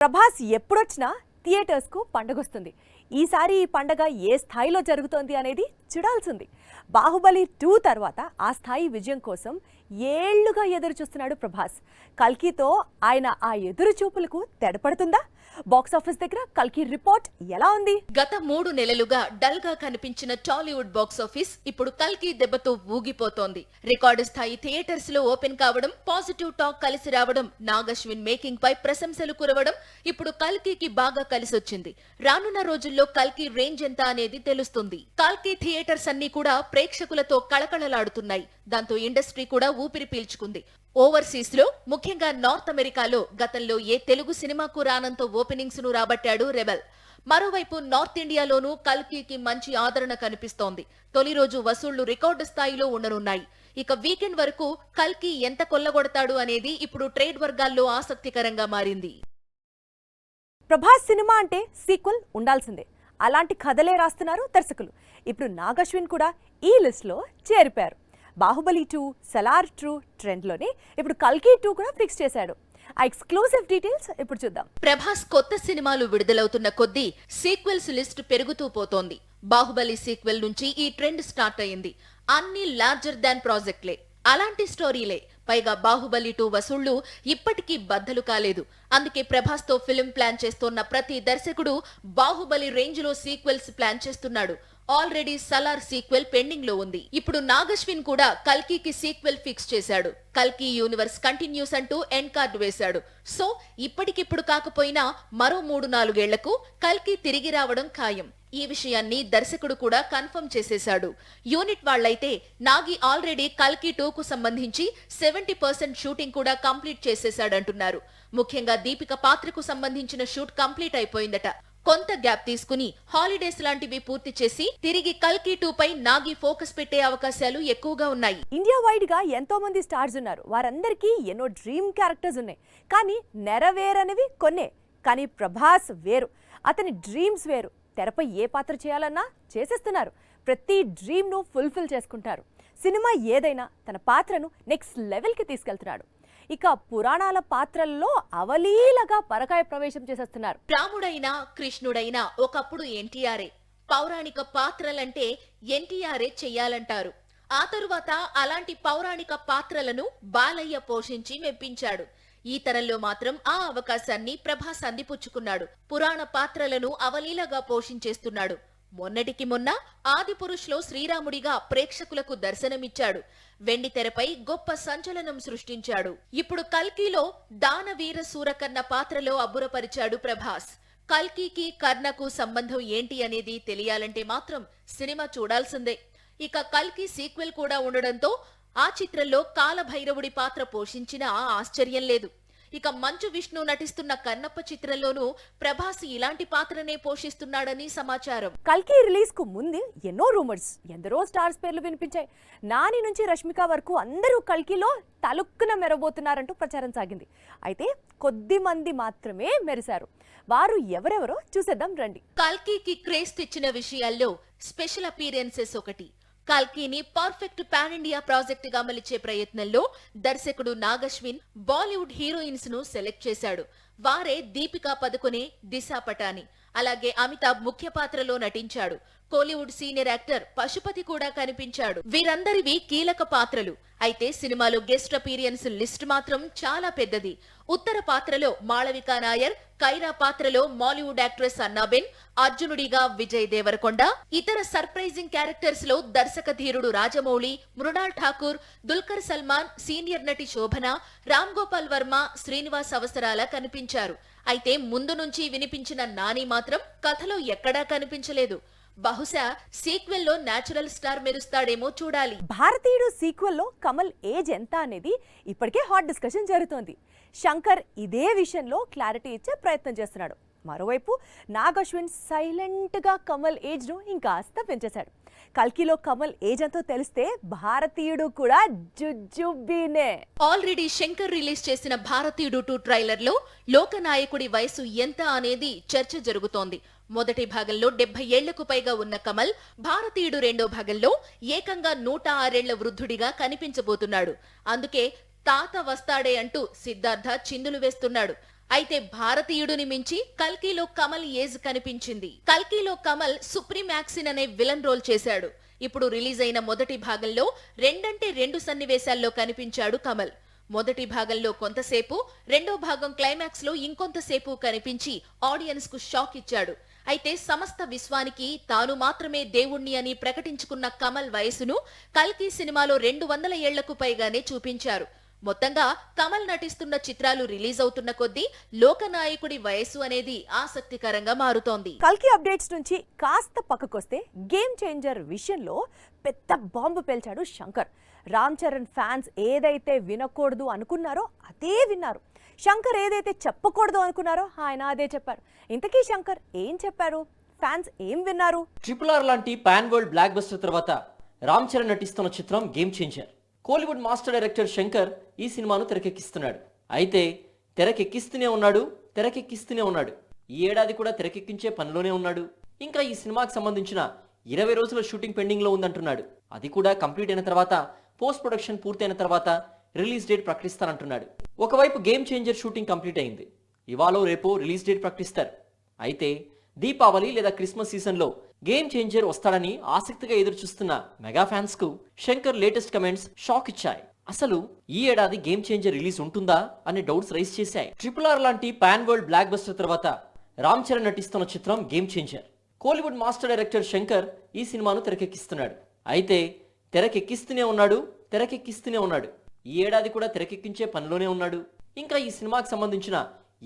ప్రభాస్ ఎప్పుడొచ్చినా థియేటర్స్కు పండగొస్తుంది. ఈసారి ఈ పండగ ఏ స్థాయిలో జరుగుతోంది అనేది చూడాల్సింది. బాహుబలి 2 తర్వాత ఆ స్థాయి విజయం కోసం ఏళ్లుగా ఎదురు చూస్తున్నాడు ప్రభాస్. కల్కితో ఆయన ఆ ఎదురు చూపులకు తెడపడుతుందా? బాక్సాఫీస్ దగ్గర కల్కి రిపోర్ట్ ఎలా ఉంది? గత 3 నెలలుగా డల్ గా కనిపించిన టాలీవుడ్ బాక్సాఫీస్ ఇప్పుడు కల్కి దెబ్బతో ఊగిపోతోంది. రికార్డు స్థాయి థియేటర్స్ లో ఓపెన్ కావడం, పాజిటివ్ టాక్ కలిసి రావడం, నాగశ్విన్ మేకింగ్ పై ప్రశంసలు కురవడం ఇప్పుడు కల్కికి బాగా కలిసొచ్చింది. రానున్న రోజుల్లో కల్కి రేంజ్ ఎంత అనేది తెలుస్తుంది. కల్కి థియేటర్స్ అన్ని కూడా ప్రేక్షకులతో కళకళలాడుతున్నాయి. దాంతో ఇండస్ట్రీ కూడా ఊపిరి పీల్చుకుంది. ఓవర్సీస్ లో, ముఖ్యంగా నార్త్ అమెరికాలో గతంలో ఏ తెలుగు సినిమాకు రానంత ఓపెనింగ్స్ ను రాబట్టాడు రెబెల్. మరోవైపు నార్త్ ఇండియాలోనూ కల్కికి మంచి ఆదరణ కనిపిస్తోంది. తొలి రోజు వసూళ్లు రికార్డు స్థాయిలో ఉండనున్నాయి. ఇక వీకెండ్ వరకు కల్కి ఎంత కొల్లగొడతాడు అనేది ఇప్పుడు ట్రేడ్ వర్గాల్లో ఆసక్తికరంగా మారింది. ప్రభాస్ సినిమా అంటే సీక్వెల్ ఉండాల్సిందే. అలాంటి కథలే రాస్తున్నారు దర్శకులు. ఇప్పుడు నాగశ్విన్ కూడా ఈ లిస్ట్లో చేరిపారు. బాహుబలి 2, సలార్ 2 ట్రెండ్లోనే ఇప్పుడు కల్కి 2 కూడా ఫిక్స్ చేశాడు. ఆ ఎక్స్క్లూసివ్ డీటెయిల్స్ ఇప్పుడు చూద్దాం. ప్రభాస్ కొత్త సినిమాలు విడుదలవుతున్న కొద్దీ సీక్వెల్స్ లిస్ట్ పెరుగుతూ పోతోంది. బాహుబలి సీక్వెల్ నుంచి ఈ ట్రెండ్ స్టార్ట్ అయింది. అన్ని లార్జర్ దాన్ ప్రాజెక్ట్లే, అలాంటి స్టోరీలే. పైగా బాహుబలి 2 వసూళ్లు ఇప్పటికీ బద్దలు కాలేదు. అందుకే ప్రభాస్ తో ఫిల్మ్ ప్లాన్ చేస్తోన్న ప్రతి దర్శకుడు బాహుబలి రేంజ్ లో సీక్వెల్స్ ప్లాన్ చేస్తున్నాడు. ఆల్రెడీ సలార్ సీక్వెల్ పెండింగ్ లో ఉంది. ఇప్పుడు నాగశ్విన్ కూడా కల్కికి సీక్వెల్ ఫిక్స్ చేశాడు. కల్కి యూనివర్స్ కంటిన్యూస్ అంటూ ఎండ్ కార్డ్ వేశాడు. సో ఇప్పటికిప్పుడు కాకపోయినా మరో 3-4 ఏళ్లకు కల్కి తిరిగి రావడం ఖాయం. ఈ విషయాన్ని దర్శకుడు కూడా కన్ఫర్మ్ చేసేశాడు. యూనిట్ వాళ్లైతే నాగి ఆల్రెడీ కల్కి 2 కు సంబంధించి 70% షూటింగ్ కూడా కంప్లీట్ చేసేశాడంటున్నారు. ముఖ్యంగా దీపిక పాత్రకు సంబంధించిన షూట్ కంప్లీట్ అయిపోయిందట. కొంత గ్యాప్ తీసుకుని హాలిడేస్ లాంటివి పూర్తి చేసి తిరిగి కల్కి 2 పై నాగి ఫోకస్ పెట్టే అవకాశాలు ఎక్కువగా ఉన్నాయి. ఇండియా వైడ్ గా ఎంతో మంది స్టార్స్ ఉన్నారు. వారందరికీ ఎన్నో డ్రీమ్ క్యారెక్టర్స్ ఉన్నాయి. కానీ నెరవేరనివి కొన్నే. కానీ ప్రభాస్ వేరు. అతని డ్రీమ్స్ వేరు. తెరపై ఏ పాత్ర చేయాలన్నా చేసేస్తున్నారు. ప్రతి డ్రీమ్ ను ఫుల్ఫిల్ చేసుకుంటారు. సినిమా ఏదైనా తన పాత్రను నెక్స్ట్ లెవెల్ కి తీసుకెళ్తున్నాడు. ఇక పురాణాల పాత్రల్లో అవలీలగా పరకాయ ప్రవేశం చేసేస్తున్నారు. రాముడైనా కృష్ణుడైనా ఒకప్పుడు ఎన్టీఆర్ఏ. పౌరాణిక పాత్రలంటే ఎన్టీఆర్ఏ చెయ్యాలంటారు. ఆ తరువాత అలాంటి పౌరాణిక పాత్రలను బాలయ్య పోషించి మెప్పించాడు. ఈ తరంలో మాత్రం ఆ అవకాశాన్ని ప్రభాస్ అందిపుచ్చుకున్నాడు. పురాణ పాత్రలను అవలీలగా పోషించేస్తున్నాడు. మొన్నటికి మొన్న ఆదిపురుష్ లో శ్రీరాముడిగా ప్రేక్షకులకు దర్శనమిచ్చాడు. వెండి తెరపై గొప్ప సంచలనం సృష్టించాడు. ఇప్పుడు కల్కిలో దానవీర సూరకర్ణ పాత్రలో అబ్బురపరిచాడు ప్రభాస్. కల్కికి కర్ణకు సంబంధం ఏంటి అనేది తెలియాలంటే మాత్రం సినిమా చూడాల్సిందే. ఇక కల్కి సీక్వెల్ కూడా ఉండడంతో ఆ చిత్రంలో కాలభైరవుడి పాత్ర పోషించినా ఆశ్చర్యం లేదు. ఇక మంచు విష్ణు నటిస్తున్న కన్నప్ప చిత్రంలోనూ ప్రభాస్ ఇలాంటి పాత్రనే పోషిస్తున్నాడని సమాచారం. కల్కి రిలీజ్ కు ముందు ఎన్నో రూమర్స్, ఎందరో స్టార్స్ పేర్లు వినిపించాయి. నాని నుంచి రష్మిక వరకు అందరూ కల్కిలో తలుక్కున మెరబోతున్నారంటూ ప్రచారం సాగింది. అయితే కొద్ది మంది మాత్రమే మెరిశారు. వారు ఎవరెవరో చూసేద్దాం రండి. కల్కికి క్రేజ్ తెచ్చిన విషయాల్లో స్పెషల్ అపీరెన్సెస్ ఒకటి. కల్కిని పర్ఫెక్ట్ పాన్ ఇండియా ప్రాజెక్ట్ గా మలిచే ప్రయత్నంలో దర్శకుడు నాగశ్విన్ బాలీవుడ్ హీరోయిన్స్ ను సెలెక్ట్ చేశాడు. వారే దీపికా పదుకొనే, దిశా పటాని. అలాగే అమితాబ్ ముఖ్య పాత్రలో నటించాడు. కోలీవుడ్ సీనియర్ యాక్టర్ పశుపతి కూడా కనిపించాడు. వీరందరివి కీలక పాత్రలు. అయితే సినిమాలో గెస్ట్ అపీరియన్స్ లిస్ట్ మాత్రం చాలా పెద్దది. ఉత్తర పాత్రలో మాళవికా నాయర్, కైరా పాత్రలో మాలీవుడ్ యాక్ట్రెస్ అన్నాబెన్, అర్జునుడిగా విజయ్ దేవరకొండ, ఇతర సర్ప్రైజింగ్ క్యారెక్టర్స్ లో దర్శక ధీరుడు రాజమౌళి, మృణాల్ ఠాకూర్, దుల్కర్ సల్మాన్, సీనియర్ నటి శోభన, రామ్ గోపాల్ వర్మ, శ్రీనివాస్ అవసరాల కనిపించారు. అయితే ముందు నుంచి వినిపించిన నాని మాత్రం కథలో ఎక్కడా కనిపించలేదు. బహుశా సీక్వెల్ లో నేచురల్ స్టార్ మెరుస్తాడేమో చూడాలి. భారతీయుడు సీక్వెల్ లో కమల్ ఏజ్ ఎంత అనేది ఇప్పటికే హాట్ డిస్కషన్ జరుగుతోంది. శంకర్ ఇదే విషయంలో క్లారిటీ ఇచ్చే ప్రయత్నం చేస్తున్నాడు. మరోవైపు నాగశ్విన్ సైలెంట్ గా కమల్ ఏజ్ ను ఇంకాస్త పెంచేశాడు. కల్కిలో కమల్ ఏజ్ ఎంతో తెలిస్తే భారతీయుడు కూడా జుజుబీనే. ఆల్రెడీ శంకర్ రిలీజ్ చేసిన భారతీయుడు 2 ట్రైలర్ లో లోకనాయకుడి వయసు ఎంత అనేది చర్చ జరుగుతోంది. మొదటి భాగంలో 70 ఏళ్లకు పైగా ఉన్న కమల్ భారతీయుడు రెండో భాగంలో ఏకంగా 106 ఏళ్ల వృద్ధుడిగా కనిపించబోతున్నాడు. అందుకే తాత వస్తాడే అంటూ సిద్ధార్థ చిందులు వేస్తున్నాడు. అయితే భారతీయుడిని మించి కల్కిలో కమల్ ఏజ్ కనిపించింది. కల్కిలో కమల్ సుప్రీమాక్సిన్ అనే విలన్ రోల్ చేశాడు. ఇప్పుడు రిలీజ్ అయిన మొదటి భాగంలో 2 సన్నివేశాల్లో కనిపించాడు కమల్. మొదటి భాగంలో కొంతసేపు, రెండో భాగం క్లైమాక్స్ లో ఇంకొంతసేపు కనిపించి ఆడియన్స్ కు షాక్ ఇచ్చాడు. అయితే సమస్త విశ్వానికి తాను మాత్రమే దేవుణ్ణి అని ప్రకటించుకున్న కమల్ వయసును కల్కి సినిమాలో 200 ఏళ్లకు పైగానే చూపించారు. మొత్తంగా కమల్ నటిస్తున్న చిత్రాలు రిలీజ్ అవుతున్న కొద్దీ లోకనాయకుడి వయసు అనేది ఆసక్తికరంగా మారుతోంది. కల్కి అప్డేట్స్ నుంచి కాస్త పక్కకొస్తే గేమ్ చేంజర్ విషయంలో పెద్ద బాంబు పేల్చాడు శంకర్. రామ్ చరణ్ ఫ్యాన్స్ ఏదైతే వినకూడదు అనుకున్నారో అదే విన్నారు. శంకర్ ఏదైతే చెప్పకూడదు అనుకున్నారో ఆయన అదే చెప్పారు. ఇంతకీ శంకర్ ఏం చెప్పారు? ఫ్యాన్స్ ఏం విన్నారు? RRR లాంటి పాన్ వరల్డ్ బ్లాక్ బస్టర్ తర్వాత రామ్ చరణ్ నటిస్తున్న చిత్రం game changer. Kollywood master director Shankar ఈ సినిమాను తెరకెక్కిస్తున్నాడు. అయితే తెరకెక్కిస్తూనే ఉన్నాడు. ఈ ఏడాది కూడా తెరకెక్కించే పనిలోనే ఉన్నాడు. ఇంకా ఈ సినిమాకి సంబంధించిన 20 రోజుల షూటింగ్ పెండింగ్ లో ఉందంటున్నాడు. అది కూడా కంప్లీట్ అయిన తర్వాత, పోస్ట్ ప్రొడక్షన్ పూర్తయిన తర్వాత రిలీజ్ డేట్ ప్రకటిస్తానంటున్నాడు. ఒకవైపు గేమ్ చేంజర్ షూటింగ్ కంప్లీట్ అయింది. ఇవాళ రేపో రిలీజ్ డేట్ ప్రకటిస్తారు. అయితే దీపావళి లేదా క్రిస్మస్ సీజన్ లో గేమ్ చేంజర్ వస్తాడని ఆసక్తిగా ఎదురుచూస్తున్న మెగా ఫ్యాన్స్ కు శంకర్ లేటెస్ట్ కమెంట్స్ షాక్ ఇచ్చాయి. అసలు ఈ ఏడాది గేమ్ చేంజర్ రిలీజ్ ఉంటుందా అనే డౌట్స్ రైజ్ చేశాయి. RRR లాంటి పాన్ వరల్డ్ బ్లాక్ బస్టర్ తర్వాత రామ్ చరణ్ నటిస్తున్న చిత్రం game changer. Kollywood master director Shankar ఈ సినిమాను తెరకెక్కిస్తున్నాడు. అయితే తెరకెక్కిస్తూనే ఉన్నాడు. ఈ ఏడాది కూడా తెరకెక్కించే పనిలోనే ఉన్నాడు. ఇంకా ఈ సినిమాకి సంబంధించిన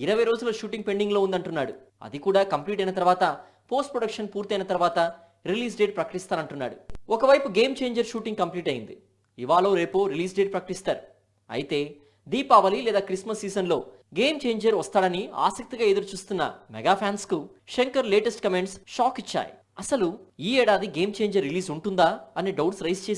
20 రోజుల షూటింగ్ పెండింగ్ లో ఉందంటున్నాడు. అది కూడా కంప్లీట్ అయిన తర్వాత, పోస్ట్ ప్రొడక్షన్ పూర్తయిన తర్వాత రిలీజ్ డేట్ ప్రకటిస్తానంటున్నాడు. ఒకవైపు గేమ్ చేంజర్ షూటింగ్ కంప్లీట్ అయింది. ఇవాళ రేపో రిలీజ్ డేట్ ప్రకటిస్తారు. అయితే దీపావళి లేదా క్రిస్మస్ సీజన్ లో గేమ్ చేంజర్ వస్తాడని ఆసక్తిగా ఎదురుచూస్తున్న మెగా ఫ్యాన్స్ కు శంకర్ లేటెస్ట్ కమెంట్స్ షాక్ ఇచ్చాయి. అసలు ఈ ఏడాది గేమ్ చేంజర్ రిలీజ్ ఉంటుందా అనే డౌట్స్ రైజ్ చేశాయి.